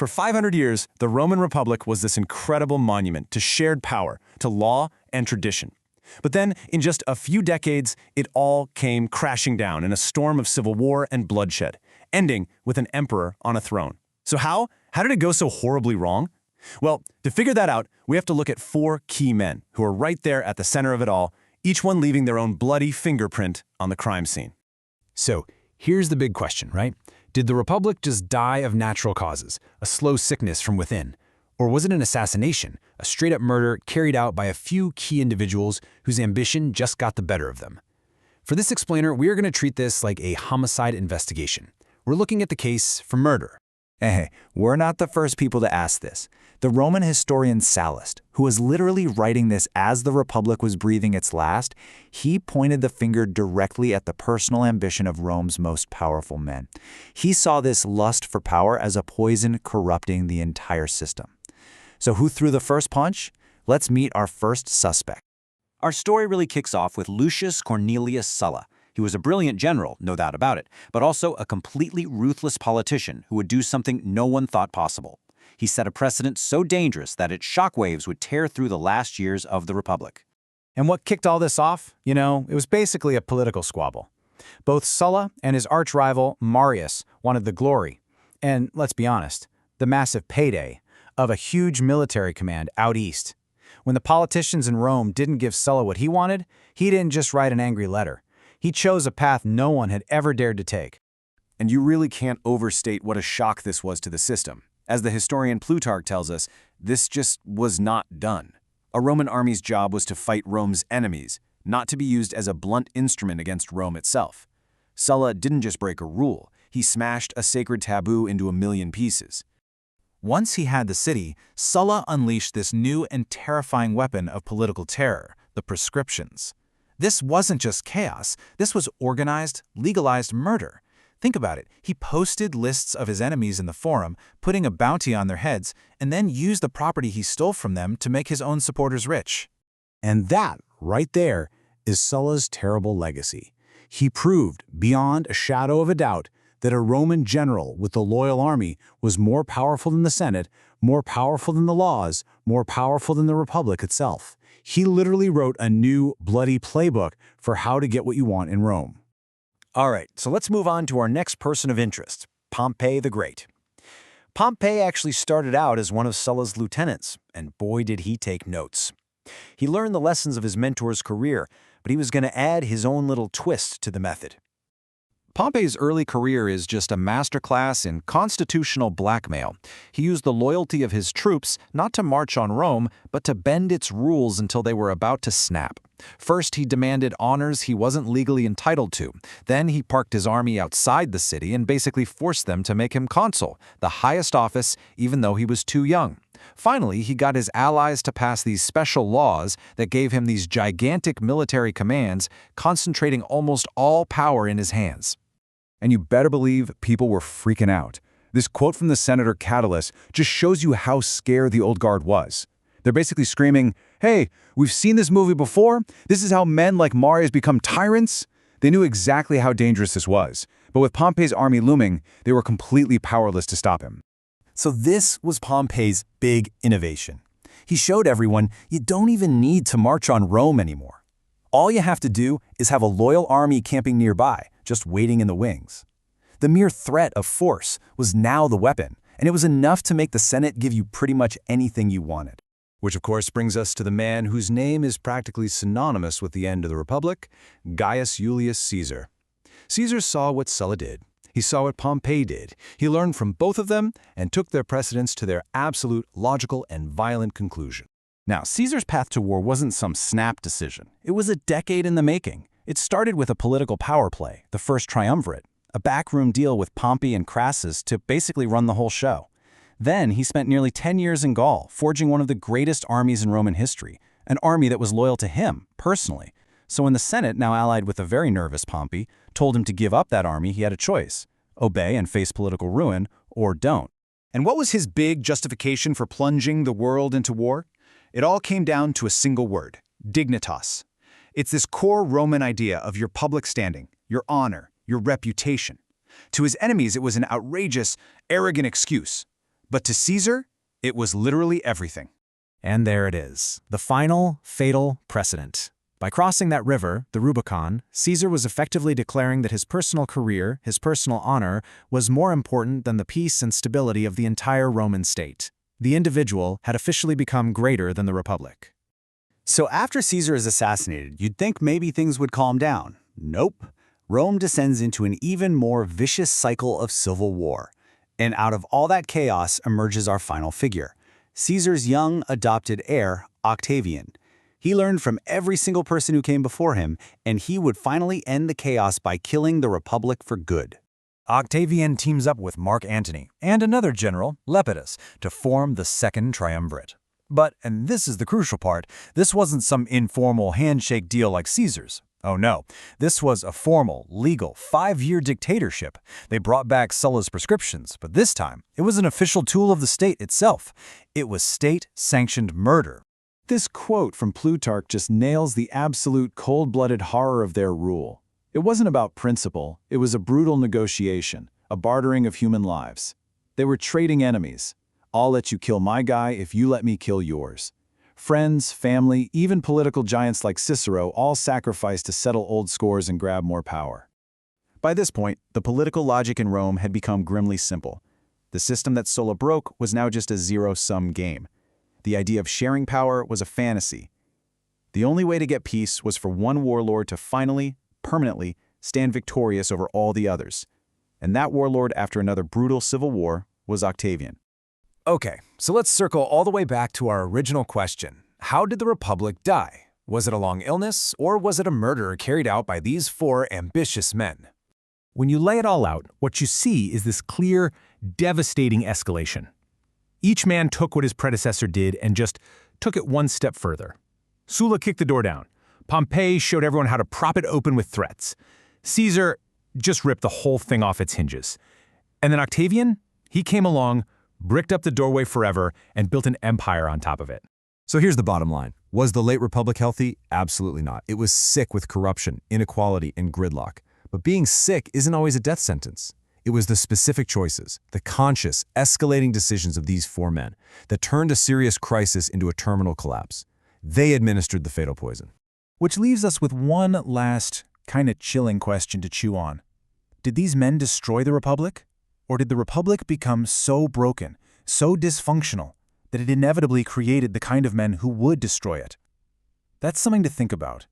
For 500 years, the Roman Republic was this incredible monument to shared power, to law and tradition. But then, in just a few decades, it all came crashing down in a storm of civil war and bloodshed, ending with an emperor on a throne. So how? How did it go so horribly wrong? Well, to figure that out, we have to look at four key men who are right there at the center of it all, each one leaving their own bloody fingerprint on the crime scene. So, here's the big question, right? Did the Republic just die of natural causes, a slow sickness from within? Or was it an assassination, a straight-up murder carried out by a few key individuals whose ambition just got the better of them? For this explainer, we are going to treat this like a homicide investigation. We're looking at the case for murder. Hey, we're not the first people to ask this. The Roman historian Sallust, who was literally writing this as the Republic was breathing its last, he pointed the finger directly at the personal ambition of Rome's most powerful men. He saw this lust for power as a poison corrupting the entire system. So who threw the first punch? Let's meet our first suspect. Our story really kicks off with Lucius Cornelius Sulla. He was a brilliant general, no doubt about it, but also a completely ruthless politician who would do something no one thought possible. He set a precedent so dangerous that its shockwaves would tear through the last years of the Republic. And what kicked all this off? You know, it was basically a political squabble. Both Sulla and his arch-rival Marius wanted the glory, and let's be honest, the massive payday of a huge military command out east. When the politicians in Rome didn't give Sulla what he wanted, he didn't just write an angry letter. He chose a path no one had ever dared to take. And you really can't overstate what a shock this was to the system. As the historian Plutarch tells us, this just was not done. A Roman army's job was to fight Rome's enemies, not to be used as a blunt instrument against Rome itself. Sulla didn't just break a rule, he smashed a sacred taboo into a million pieces. Once he had the city, Sulla unleashed this new and terrifying weapon of political terror, the proscriptions. This wasn't just chaos, this was organized, legalized murder. Think about it, he posted lists of his enemies in the forum, putting a bounty on their heads, and then used the property he stole from them to make his own supporters rich. And that, right there, is Sulla's terrible legacy. He proved, beyond a shadow of a doubt, that a Roman general with a loyal army was more powerful than the Senate, more powerful than the laws, more powerful than the Republic itself. He literally wrote a new, bloody playbook for how to get what you want in Rome. All right, so let's move on to our next person of interest, Pompey the Great. Pompey actually started out as one of Sulla's lieutenants, and boy did he take notes. He learned the lessons of his mentor's career, but he was going to add his own little twist to the method. Pompey's early career is just a masterclass in constitutional blackmail. He used the loyalty of his troops not to march on Rome, but to bend its rules until they were about to snap. First, he demanded honors he wasn't legally entitled to. Then he parked his army outside the city and basically forced them to make him consul, the highest office, even though he was too young. Finally, he got his allies to pass these special laws that gave him these gigantic military commands, concentrating almost all power in his hands. And you better believe people were freaking out. This quote from the Senator Catullus just shows you how scared the old guard was. They're basically screaming, "Hey, we've seen this movie before. This is how men like Marius become tyrants." They knew exactly how dangerous this was. But with Pompey's army looming, they were completely powerless to stop him. So this was Pompey's big innovation. He showed everyone you don't even need to march on Rome anymore. All you have to do is have a loyal army camping nearby, just waiting in the wings. The mere threat of force was now the weapon, and it was enough to make the Senate give you pretty much anything you wanted. Which of course brings us to the man whose name is practically synonymous with the end of the Republic, Gaius Julius Caesar. Caesar saw what Sulla did. He saw what Pompey did. He learned from both of them and took their precedents to their absolute, logical, and violent conclusion. Now, Caesar's path to war wasn't some snap decision. It was a decade in the making. It started with a political power play, the First Triumvirate, a backroom deal with Pompey and Crassus to basically run the whole show. Then he spent nearly 10 years in Gaul, forging one of the greatest armies in Roman history, an army that was loyal to him, personally. So when the Senate, now allied with a very nervous Pompey, told him to give up that army, he had a choice: obey and face political ruin, or don't. And what was his big justification for plunging the world into war? It all came down to a single word: dignitas. It's this core Roman idea of your public standing, your honor, your reputation. To his enemies, it was an outrageous, arrogant excuse. But to Caesar, it was literally everything. And there it is, the final, fatal precedent. By crossing that river, the Rubicon, Caesar was effectively declaring that his personal career, his personal honor, was more important than the peace and stability of the entire Roman state. The individual had officially become greater than the Republic. So after Caesar is assassinated, you'd think maybe things would calm down. Nope. Rome descends into an even more vicious cycle of civil war. And out of all that chaos emerges our final figure, Caesar's young, adopted heir, Octavian. He learned from every single person who came before him, and he would finally end the chaos by killing the Republic for good. Octavian teams up with Mark Antony and another general, Lepidus, to form the Second Triumvirate. But, and this is the crucial part, this wasn't some informal handshake deal like Caesar's. Oh no, this was a formal, legal, 5-year dictatorship. They brought back Sulla's prescriptions, but this time, it was an official tool of the state itself. It was state-sanctioned murder. This quote from Plutarch just nails the absolute cold-blooded horror of their rule. It wasn't about principle, it was a brutal negotiation, a bartering of human lives. They were trading enemies. I'll let you kill my guy if you let me kill yours. Friends, family, even political giants like Cicero all sacrificed to settle old scores and grab more power. By this point, the political logic in Rome had become grimly simple. The system that Sulla broke was now just a zero-sum game. The idea of sharing power was a fantasy. The only way to get peace was for one warlord to finally, permanently, stand victorious over all the others. And that warlord, after another brutal civil war, was Octavian. Okay, so let's circle all the way back to our original question. How did the Republic die? Was it a long illness, or was it a murder carried out by these 4 ambitious men? When you lay it all out, what you see is this clear, devastating escalation. Each man took what his predecessor did and just took it one step further. Sulla kicked the door down. Pompey showed everyone how to prop it open with threats. Caesar just ripped the whole thing off its hinges. And then Octavian, he came along, bricked up the doorway forever, and built an empire on top of it. So here's the bottom line. Was the late Republic healthy? Absolutely not. It was sick with corruption, inequality, and gridlock. But being sick isn't always a death sentence. It was the specific choices, the conscious, escalating decisions of these 4 men that turned a serious crisis into a terminal collapse. They administered the fatal poison. Which leaves us with one last, kind of chilling question to chew on. Did these men destroy the Republic? Or did the Republic become so broken, so dysfunctional, that it inevitably created the kind of men who would destroy it? That's something to think about.